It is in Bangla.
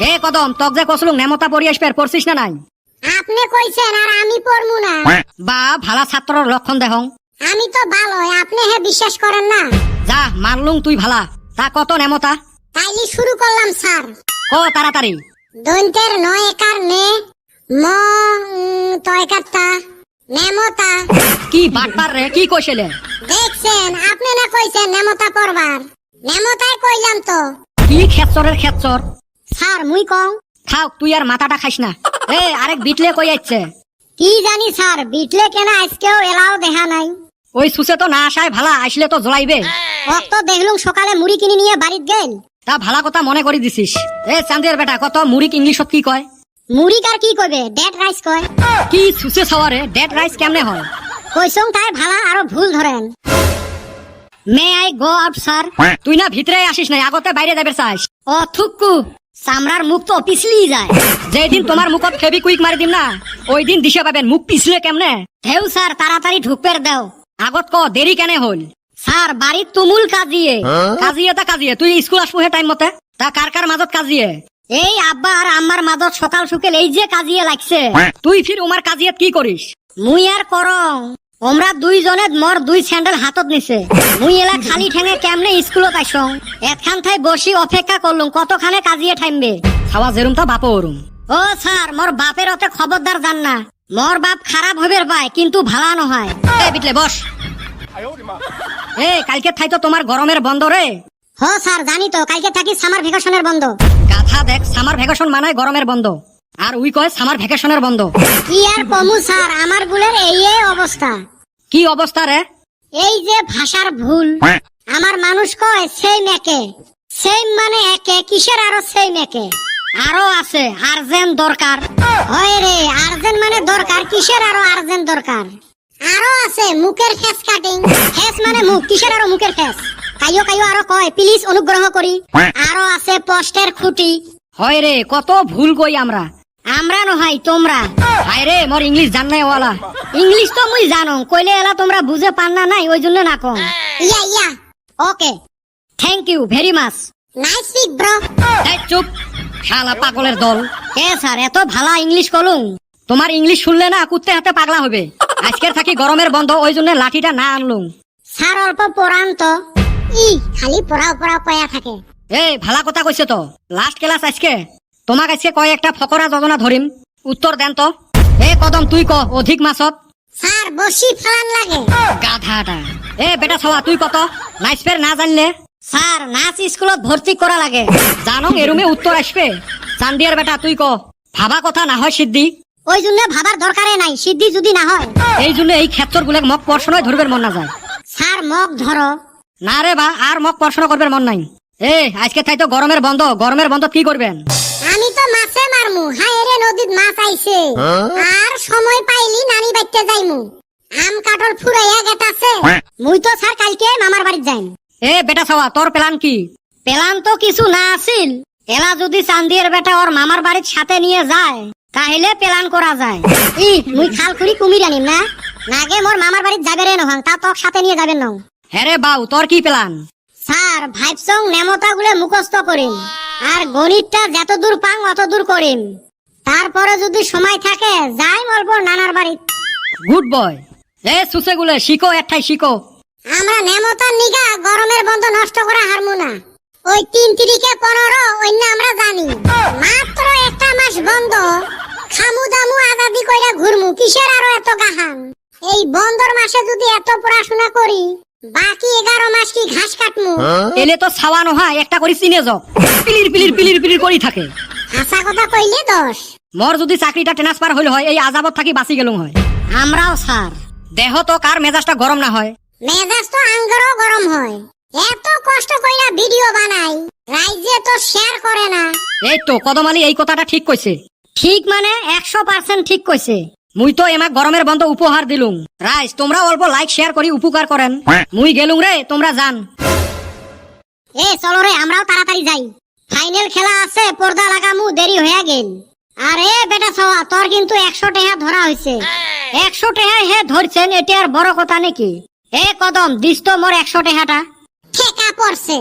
এ কদম তক যে কসলুং নেমতা পড়ি আসবে পড়ছিস না নাই? আপনি কইছেন আর আমি পড়মু না? বা ভালা ছাত্রর লক্ষণ দেহং। আমি তো ভালো, আপনি হে বিশ্বাস করেন না? যা মানলুং তুই ভালা। তা কত নেমতা? তাইলে শুরু করলাম স্যার। ক তাড়াতাড়ি। দন্তের 9 একার নে, ম তয়কারটা নেমতা। কি বাটপার রে, কি কইছিলে? দেখছেন আপনি না কইছেন নেমতা পড়বার, নেমতাই কইলাম তো। কি খেচ্চরের খেচ্চর। স্যার মুই কং। খাও তুই আর মাথাটা খাইস না। এ আরেক বিটলে কই যাচ্ছে? কি জানি স্যার, বিটলে কেন আজকেও এলাও দেখা নাই। ওই সুসে তো না আসায় ভালা, আসলে তো জ্বলাইবে। অত দেখলুম সকালে মুড়ি কিনে নিয়ে বাড়িত গেল। তা ভালা কথা মনে করি দিছিস। এ চান্দের বেটা কত মুড়িক ইংলিশত কি কয়? মুড়ি কার কি কইবে, ডেড রাইস কয়। কি সুসে ছাওয়ারে ডেড রাইস কেমনে হয়? কইছং তাই ভালা আরো ভুল ধরেন। May I go out sir? তুই না ভিতরে আসিস নাই, আগতে বাইরে যাবে চাস। ও থুক্কু, চামড়ার মুখ তো পিছলি যায়। যেদিন তোমার মুখত ফেবি কুইক মারি দিম না, ওই দিন দিশে পাবেন মুখ পিছলে কেমনে। দেও স্যার তাড়াতাড়ি ঢুকপের দেও। আগত ক দেরি কেনে হল? স্যার বাড়ির তুমুল কাজিয়ে। কাজিয়ে তা কাজিয়ে, তুই স্কুল আসবো হে টাইম মতে। তা কার কার মাজত কাজিয়ে? এই আব্বা আর আম্মার মাঝত সকাল সুকেল এই যে কাজিয়ে লাগছে। তুই ফির উমার কাজিয়েত কি করিস? মুই আর করং, ওমরা দুইজনে মোর 2 স্যান্ডেল হাতত নিছে। মুই এলা খালি ঠেঙে কেমনে স্কুলত আইসং। একখান ঠাই বসি অপেক্ষা করলুম কতখানে কাজিয়ে ঠাইমবে। খাওয়া যেরুম তা বাপ ওরুম। ও স্যার মোর বাপের অতে খবরদার জান না। মোর বাপ খারাপ হবের পায় কিন্তু ভালা নহয়। এ বিটলে বস। এ কালকে থাই তো তোমার গরমের বন্ধ রে। হ স্যার জানি তো, কালকে থাকি সামার ভ্যাকেশনের বন্ধ। গাধা দেখ, সামার ভ্যাকেশন মানে গরমের বন্ধ, আর উই কয় সামার ভ্যাকেশনের বন্ধ। কি আর কমু স্যার, আমার গুলের এই অবস্থা। কি অবস্থা রে? এই যে ভাষার ভুল। আমার মানুষ কয় সেম একে, সেম মানে একে, কিসের আরো সেম একে? আরো আছে আর্জেন্ট দরকার। হয় রে, আর্জেন্ট মানে দরকার, কিসের আরো আর্জেন্ট দরকার? আরো আছে মুখের ফেস কাটিং। ফেস মানে মুখ, কিসের আরো মুখের ফেস? কাইও কাইও আরো কয় প্লিজ অনুগ্রহ করি। আরো আছে পোস্টের খুঁটি। হয় রে, কত ভুল কই আমরা। আমরা নহয় তোমরা। হায় রে মোর ইংলিশ জানাই ওয়ালা। ইংলিশ তো মুই জানো, কইলে এলা তোমরা বুঝে পান না নাই, ওই জন্য না কম। Yeah yeah okay, thank you very much. Nice speak bro. এই চুপ, শালা পাগলের দল। কে স্যার এত ভালা ইংলিশ কলুম? তোমার ইংলিশ শুনলে না কুত্তে হাতে পাগলা হবে। আজকের থাকি গরমের বন্ধ, ওই জন্য লাঠিটা না আনলুম। স্যার অল্প পড়ান তো। ই খালি পড়াও পড়াও কয়া থাকে। এই ভালা কথা কইছে তো। লাস্ট ক্লাস আজকে। তোমাক আজকে কয় একটা ফকরা যোজনা ধরিম, উত্তর দেন তো। এ কদম তুই ক অধিক মাছত। স্যার বসি ফালান লাগে। গাধাটা। এ বেটা ছাওয়া তুই কত। নাইসপের না জানলে? স্যার নাচ স্কুলত ভর্তি করা লাগে। জানো এরুমে উত্তর আসবে। চান্দিয়ার বেটা তুই ক ভাবা কথা না হয় সিদ্ধি। ওই জন্য ভাবার দরকারে নাই, সিদ্ধি যদি না হয়। এই জন্য এই ক্ষেত্র গুলো মক পড়াশোনায় ধরবের মন না যায়। স্যার মগ ধরো। না রে বা, আর মক পড়াশোনা করবার মন নাই। এ আজকে তাই তো গরমের বন্ধ, গরমের বন্ধ কি করবেন? আমি তো মাছে মারমু। হায় রে নদীত মাছ আইছে। আর সময় পাইলি নানি বাইতে যাইমু। আম কাঠল ফুরাইয়া গেতাছে। মুই তো স্যার কালকে মামার বাড়িত যাইম। এ বেটা ছাওয়া তোর প্ল্যান কি? প্ল্যান তো কিছু না আছিল। এলা যদি চান্দিয়ার বেটা ওর মামার বাড়ির সাথে নিয়ে যায় তাহলে প্ল্যান করা যায়। ই মুই খাল খুঁড়ি কুমির আনিম না। নাগে মোর মামার বাড়িত যাবে রে নহং, তা তোর সাথে নিয়ে যাবেন নং। হ্যাঁ রে বাউ, তোর কি প্ল্যান? স্যার ভাইবসং নেমতা গুলো মুখস্থ করিম, আর গণিতটা যত দূর পাং অত দূর করিম। তারপরে যদি সময় থাকে যাই অল্প নানার বাড়িত। Good boy. এ সুসে গুলো শিখো, একটাই শিখো। আমরা নেমতার নিগা গরমের বন্ধ নষ্ট করা হারমু না। ওই 3 তিরিকে 15 অন্য আমরা জানি। মাত্র একটা মাস বন্ধ, খামু দামু আজাদি কইরা ঘুরমু, কিসের আরো এত গাহান? এই বন্ধর মাসে যদি এত পড়াশোনা করি, বাকি 11 মাস কি ঘাস কাটমু? এলে তো ছাওয়া নহয়, একটা করে চিনে যাও। পিলির পিলির পিলির পিলির করি থাকে। হাসা কথা কইলে দোষ। মোর যদি চাকরিটা ট্রান্সফার হইল হয়, এই আজাবত থাকি বাঁচি গেলুম হয়। আমরাও স্যার। দেহ তো কার মেজাজটা গরম না হয়। মেজাজ তো আঙ্গরও গরম হয়। এত কষ্ট কইরা ভিডিও বানাই, রাইজে তো শেয়ার করে না। এই তো কদমালি এই কথাটা ঠিক কইছে। ঠিক মানে 100% ঠিক কইছে। মুই তো এমাক গরমের বন্ধ উপহার দিলুম। রাইজ তোমরা অল্প লাইক শেয়ার করি উপকার করেন। মুই গেলুম রে, তোমরা যান। এ চলো রে, আমরাও তাড়াতাড়ি যাই। ফাইনাল খেলা আছে, পর্দা লাগামু, দেরি হয়ে গেল। আরে বেটা ছাওয়া, তোর কিন্তু 100 টাকা ধরা হইছে। 100 টাকা হে ধরছেন, এটা আর বড় কথা নাকি? এ কদম দিস তো মোর 100 টাকাটা। ঠেকা পড়ছে।